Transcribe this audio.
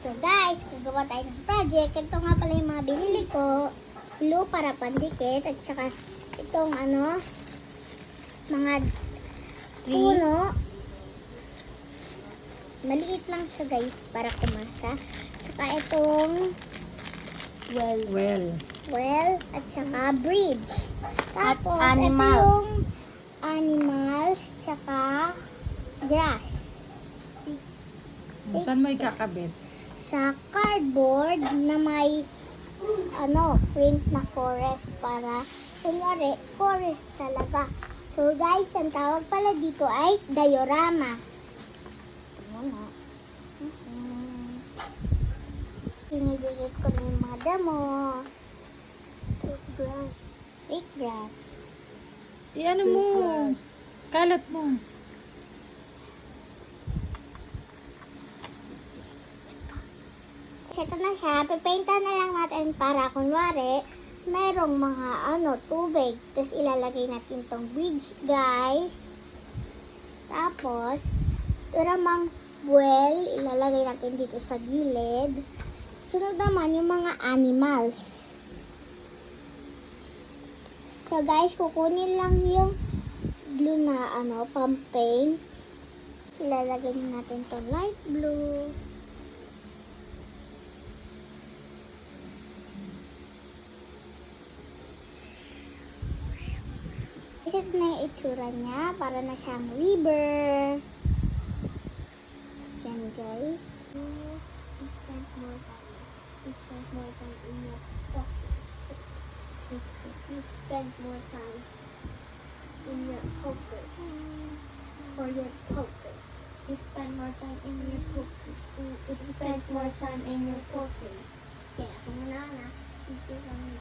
So guys, gagawa tayo ng project. Ito nga pala yung mga binili ko. Glue para pandikit. At saka itong mga puno. Maliit lang siya guys para kumasya. Saka itong well at saka bridge. Tapos At ito animals. yung animals saka grass. Saan mo ikakabit? Sa cardboard na may print na forest para kunwari forest talaga. So guys, ang tawag pala dito ay diorama. Pinidikit ko na yung mga damo. Grass. Fake grass. Iano mo. Kalat mo. Ito na siya. Pipaintan na lang natin para kunwari merong mga tubig. Tapos ilalagay natin tong bridge, guys. Tapos, ito namang well, ilalagay natin dito sa gilid. Sunod naman yung mga animals. So guys, kukunin lang yung glue na pang paint. Ilalagay natin tong light blue. Ito na yung itsura niya. Para na siyang river. Yan guys. You spend more time. You spend more time in your focus. You spend more time in your focus. For your focus. You spend more time in your focus. You spend more time in your focus. Kaya ako muna na. Ito lang.